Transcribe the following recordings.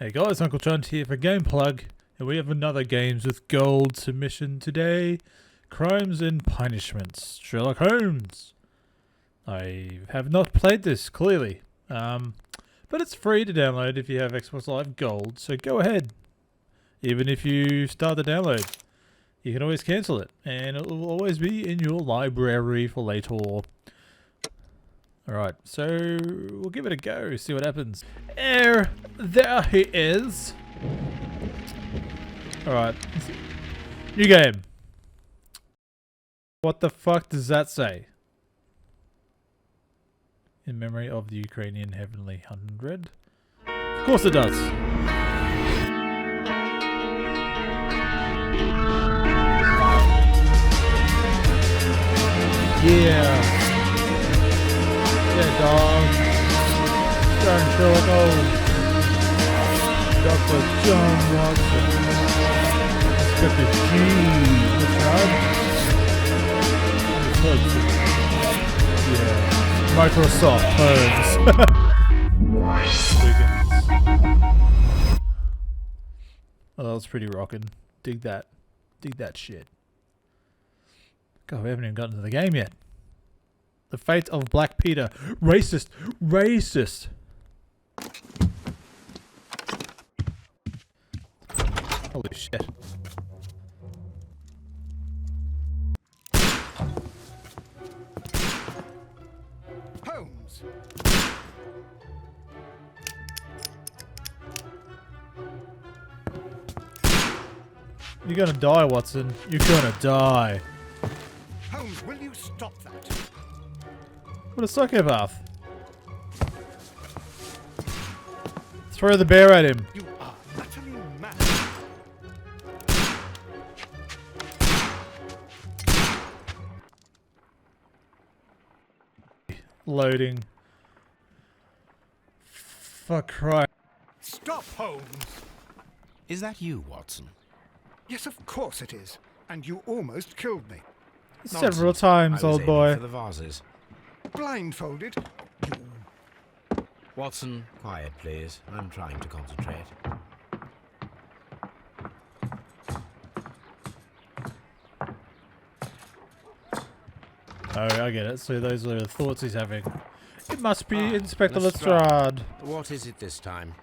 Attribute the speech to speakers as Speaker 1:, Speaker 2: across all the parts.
Speaker 1: Hey guys, Uncle Chunt here for GamePlug, and we have another Games with Gold submission today. Crimes and Punishments, Sherlock Holmes. I have not played this, clearly. But it's free to download if you have Xbox Live Gold, so go ahead. Even if you start the download, you can always cancel it, and it will always be in your library for later. Alright, so we'll give it a go, see what happens. There he is. Alright, new game. What the fuck does that say? In memory of the Ukrainian Heavenly 100? Of course it does. Yeah. Yeah, dog. Starring Sherlock Holmes. Dr. John Watson. Inspector G. Yeah. Microsoft Holmes. Oh, that was pretty rockin'. Dig that. Dig that shit. God, we haven't even gotten to the game yet. The Fate of Black Peter. Racist. Racist. Holy shit.
Speaker 2: Holmes.
Speaker 1: You're gonna die, Watson. You're gonna die.
Speaker 2: Holmes, will you stop that?
Speaker 1: What a psychopath. Throw the bear at him.
Speaker 2: You are utterly mad.
Speaker 1: Loading. Fuck Christ.
Speaker 2: Stop, Holmes.
Speaker 3: Is that you, Watson?
Speaker 2: Yes, of course it is. And you almost killed me.
Speaker 1: Several times,
Speaker 3: I was
Speaker 1: old
Speaker 3: aiming
Speaker 1: boy.
Speaker 3: for the vases.
Speaker 2: Blindfolded.
Speaker 3: Watson, quiet, please. I'm trying to concentrate.
Speaker 1: Oh, I get it. So those are the thoughts he's having. It must be Inspector
Speaker 3: Lestrade.
Speaker 1: Lestrade.
Speaker 3: What is it this time?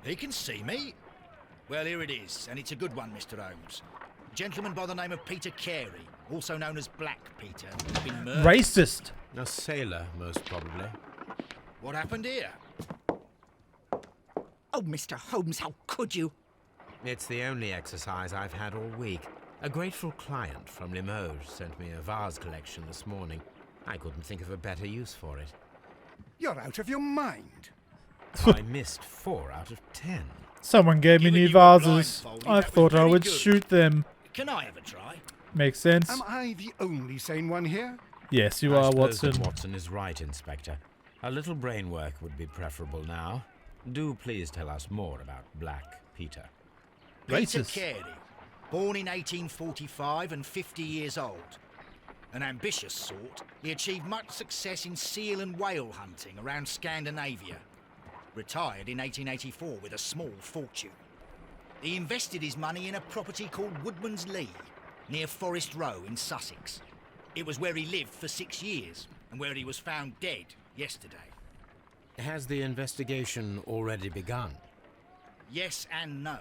Speaker 4: He can see me. Well, here it is, and it's a good one, Mr. Holmes. A gentleman by the name of Peter Carey, also known as Black Peter, has been murdered.
Speaker 1: Racist.
Speaker 3: A sailor, most probably.
Speaker 4: What happened here?
Speaker 5: Oh, Mr. Holmes, how could you?
Speaker 3: It's the only exercise I've had all week. A grateful client from Limoges sent me a vase collection this morning. I couldn't think of a better use for it.
Speaker 2: You're out of your mind.
Speaker 3: I missed 4 out of 10.
Speaker 1: Someone gave me
Speaker 4: Given
Speaker 1: new
Speaker 4: you were
Speaker 1: vases.
Speaker 4: blindfolded,
Speaker 1: I
Speaker 4: that was
Speaker 1: thought I
Speaker 4: very
Speaker 1: would
Speaker 4: good.
Speaker 1: shoot them.
Speaker 4: Can I have a try?
Speaker 1: Makes sense.
Speaker 2: Am I the only sane one here?
Speaker 1: Yes, you
Speaker 3: I
Speaker 1: are,
Speaker 3: suppose that
Speaker 1: Watson.
Speaker 3: Watson is right, Inspector. A little brain work would be preferable now. Do please tell us more about Black Peter.
Speaker 4: Peter
Speaker 1: Racist.
Speaker 4: Carey, born in 1845 and 50 years old. An ambitious sort, he achieved much success in seal and whale hunting around Scandinavia. Retired in 1884 with a small fortune. He invested his money in a property called Woodman's Lee, near Forest Row in Sussex. It was where he lived for 6 years, and where he was found dead yesterday.
Speaker 3: Has the investigation already begun?
Speaker 4: Yes and no.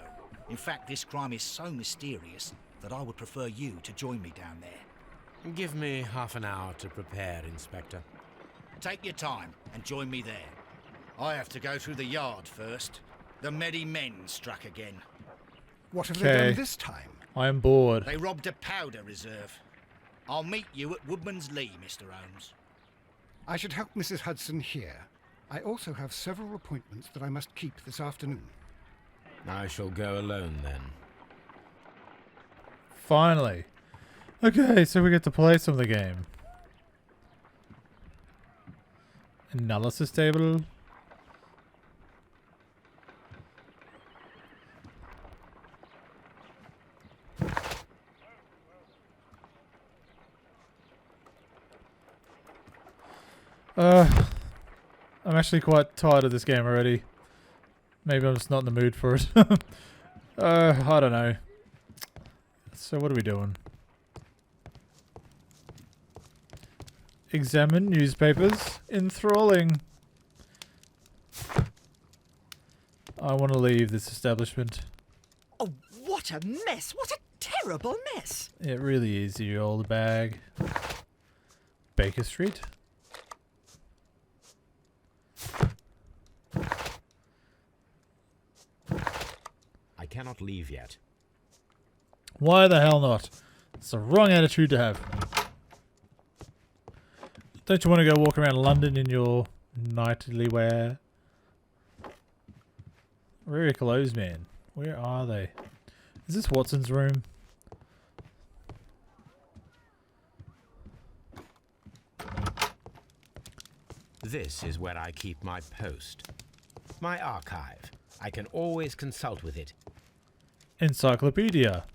Speaker 4: In fact, this crime is so mysterious that I would prefer you to join me down there.
Speaker 3: Give me half an hour to prepare, Inspector.
Speaker 4: Take your time and join me there. I have to go through the yard first. The Medi Men struck again.
Speaker 2: What have they
Speaker 1: Okay.
Speaker 2: done this time?
Speaker 1: I am bored.
Speaker 4: They robbed a powder reserve. I'll meet you at Woodman's Lee, Mr. Holmes.
Speaker 2: I should help Mrs. Hudson here. I also have several appointments that I must keep this afternoon.
Speaker 3: I shall go alone then.
Speaker 1: Finally. Okay, so we get to play some of the game. Analysis table. I'm actually quite tired of this game already. Maybe I'm just not in the mood for it. I don't know. So what are we doing? Examine newspapers. Enthralling. I want to leave this establishment.
Speaker 5: Oh, what a mess! What a terrible mess!
Speaker 1: It really is, you old bag. Baker Street?
Speaker 3: I cannot leave yet.
Speaker 1: Why the hell not? It's the wrong attitude to have. Don't you want to go walk around London in your nightly wear? Where are your clothes, man? Where are they? Is this Watson's room?
Speaker 3: This is where I keep my post. My archive. I can always consult with it.
Speaker 1: Encyclopedia.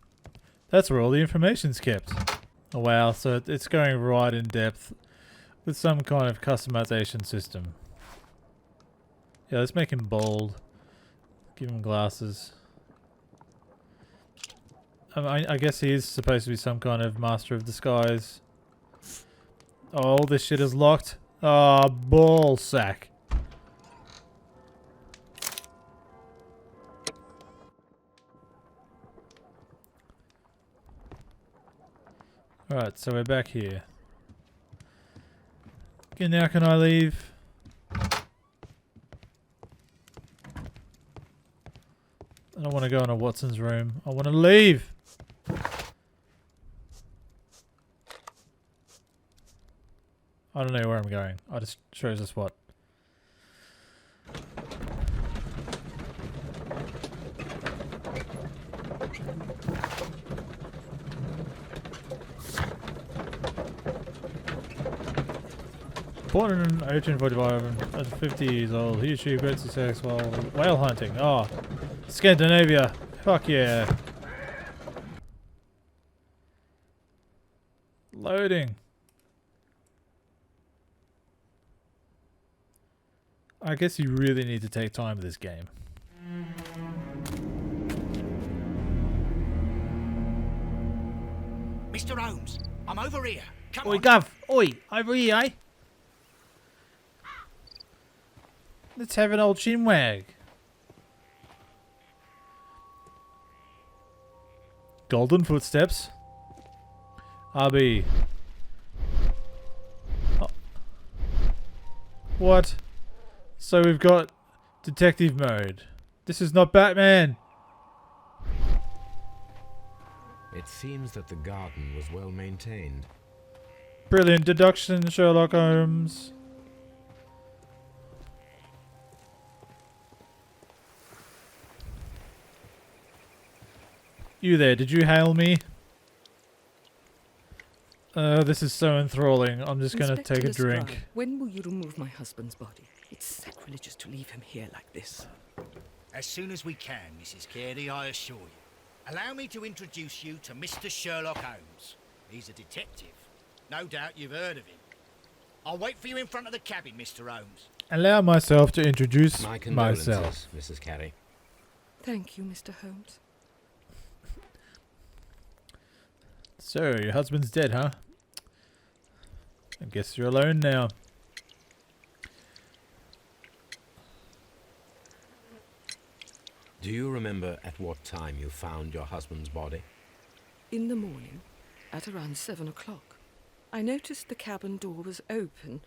Speaker 1: That's where all the information's kept. Oh wow, so it's going right in depth with some kind of customization system. Yeah, let's make him bold. Give him glasses. I guess he is supposed to be some kind of master of disguise. Oh, this shit is locked. Ah, ball sack. Alright, so we're back here. Okay, now can I leave? I don't want to go into Watson's room. I want to leave! I don't know where I'm going. I just shows us what. Born in 1845 at 50 years old, he achieved great success while whale hunting. Oh, Scandinavia. Fuck yeah. Loading. I guess you really need to take time with this game.
Speaker 4: Mr. Holmes, I'm over here. Come
Speaker 1: Oi,
Speaker 4: on.
Speaker 1: Gov! Oi! Over here, eh? Let's have an old chinwag. Golden footsteps. RB. Oh. What? So we've got detective mode. This is not Batman.
Speaker 3: It seems that the garden was well maintained.
Speaker 1: Brilliant deduction, Sherlock Holmes. You there, did you hail me? This is so enthralling. I'm just gonna
Speaker 6: Inspector
Speaker 1: take a
Speaker 6: Lestrade,
Speaker 1: drink.
Speaker 6: when will you remove my husband's body? It's sacrilegious to leave him here like this.
Speaker 4: As soon as we can, Mrs. Carey, I assure you. Allow me to introduce you to Mr. Sherlock Holmes. He's a detective. No doubt you've heard of him. I'll wait for you in front of the cabin, Mr. Holmes.
Speaker 1: Allow myself to introduce
Speaker 3: My condolences,
Speaker 1: myself.
Speaker 3: Mrs. Carey.
Speaker 6: Thank you, Mr. Holmes.
Speaker 1: So, your husband's dead, huh? I guess you're alone now.
Speaker 3: Do you remember at what time you found your husband's body?
Speaker 6: In the morning, at around 7 o'clock, I noticed the cabin door was open,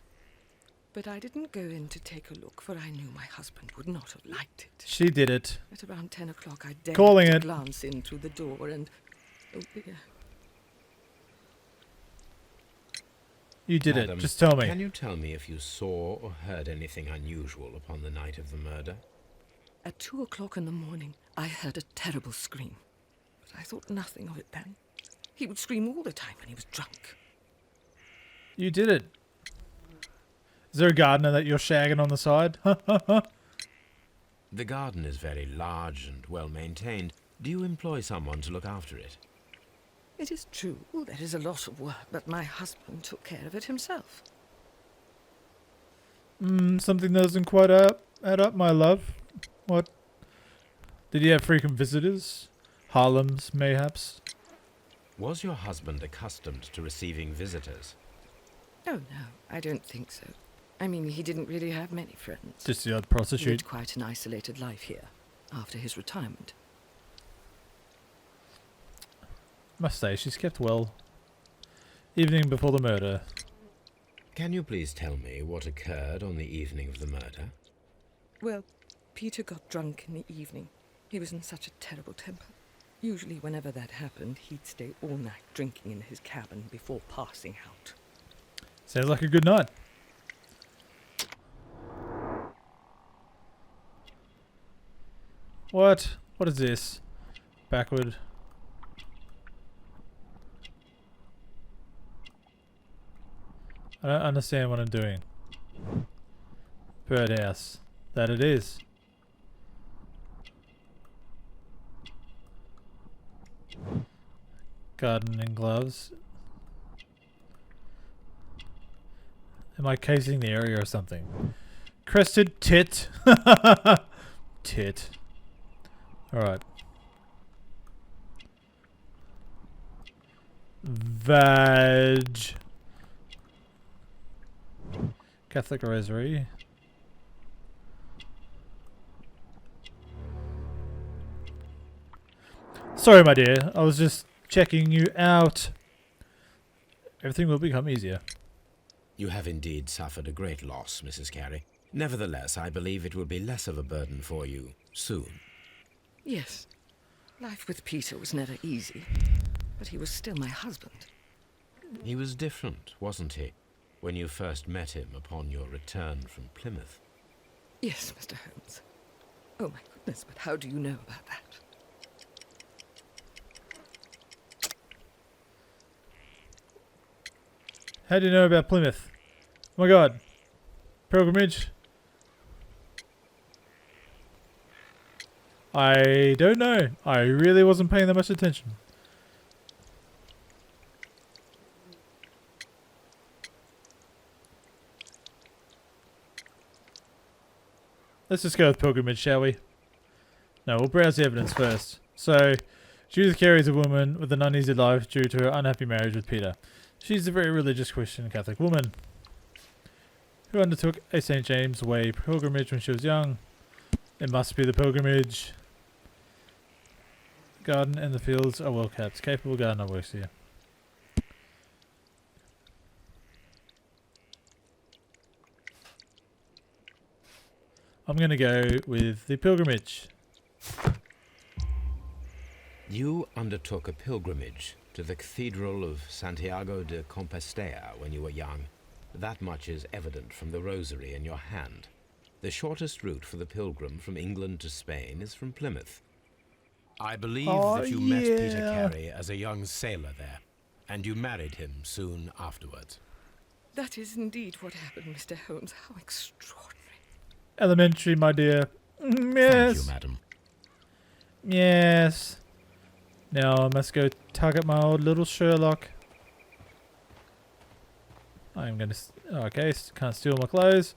Speaker 6: but I didn't go in to take a look, for I knew my husband would not have liked it.
Speaker 1: She did it.
Speaker 6: At around 10 o'clock, I dared
Speaker 1: Calling
Speaker 6: to
Speaker 1: it.
Speaker 6: glance in through the door and... Oh, yeah.
Speaker 1: You did
Speaker 3: Madam,
Speaker 1: it. Just tell me.
Speaker 3: Can you tell me if you saw or heard anything unusual upon the night of the murder?
Speaker 6: At 2 o'clock in the morning, I heard a terrible scream, but I thought nothing of it then. He would scream all the time when he was drunk.
Speaker 1: You did it. Is there a gardener that you're shagging on the side?
Speaker 3: The garden is very large and well maintained. Do you employ someone to look after it?
Speaker 6: It is true, there is a lot of work, but my husband took care of it himself.
Speaker 1: Something doesn't quite add up, my love. What? Did he have frequent visitors? Harlems, mayhaps?
Speaker 3: Was your husband accustomed to receiving visitors?
Speaker 6: Oh, no, I don't think so. I mean, he didn't really have many friends.
Speaker 1: Just the odd
Speaker 6: He
Speaker 1: prostitute.
Speaker 6: lived quite an isolated life here, after his retirement.
Speaker 1: Must say, she's kept well. Evening before the murder.
Speaker 3: Can you please tell me what occurred on the evening of the murder?
Speaker 6: Well, Peter got drunk in the evening. He was in such a terrible temper. Usually whenever that happened, he'd stay all night drinking in his cabin before passing out.
Speaker 1: Sounds like a good night. What? What is this? Backward. I don't understand what I'm doing. Birdhouse. That it is. Gardening gloves. Am I casing the area or something? Crested tit. Tit. Alright. Vag. Catholic Rosary. Sorry, my dear. I was just checking you out. Everything will become easier.
Speaker 3: You have indeed suffered a great loss, Mrs. Carey. Nevertheless, I believe it will be less of a burden for you soon.
Speaker 6: Yes, life with Peter was never easy, but he was still my husband.
Speaker 3: He was different, wasn't he, when you first met him upon your return from Plymouth?
Speaker 6: Yes, Mr. Holmes. Oh my goodness, but how do you know about that?
Speaker 1: How do you know about Plymouth? Oh my god. Pilgrimage. I don't know. I really wasn't paying that much attention. Let's just go with pilgrimage, shall we? No, we'll browse the evidence first. So, Judith Carey is a woman with an uneasy life due to her unhappy marriage with Peter. She's a very religious Christian Catholic woman who undertook a St. James Way pilgrimage when she was young. It must be the pilgrimage. The garden and the fields are well kept. Capable gardener works here. I'm going to go with the pilgrimage.
Speaker 3: You undertook a pilgrimage to the Cathedral of Santiago de Compostela when you were young. That much is evident from the rosary in your hand. The shortest route for the pilgrim from England to Spain is from Plymouth. I believe that you met Peter Carey as a young sailor there, and you married him soon afterwards.
Speaker 6: That is indeed what happened, Mr. Holmes. How extraordinary.
Speaker 1: Elementary, my dear. Yes.
Speaker 3: Thank you, madam.
Speaker 1: Yes. Now I must go tug at my old little Sherlock. I'm gonna... Okay, can't steal my clothes.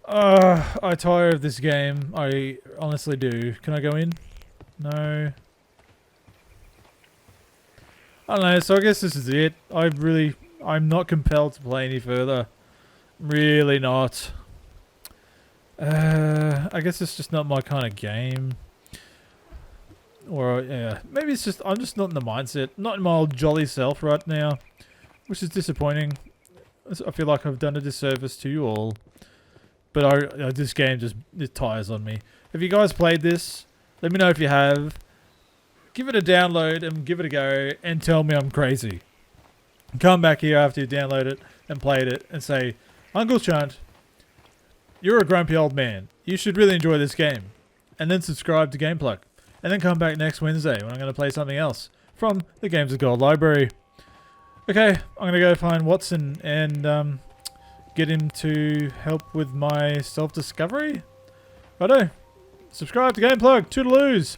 Speaker 1: I tire of this game. I honestly do. Can I go in? No. I don't know, so I guess this is it. I'm not compelled to play any further. Really not. I guess it's just not my kind of game. Or, yeah, maybe it's just, I'm just not in the mindset. Not in my old jolly self right now. Which is disappointing. I feel like I've done a disservice to you all. But this game just, it tires on me. Have you guys played this? Let me know if you have. Give it a download and give it a go and tell me I'm crazy. Come back here after you download it and played it and say, Uncle Chunt, you're a grumpy old man. You should really enjoy this game. And then subscribe to GamePlug. And then come back next Wednesday when I'm going to play something else from the Games of Gold library. Okay, I'm going to go find Watson and get him to help with my self-discovery. Righto. Subscribe to GamePlug. Toodaloos.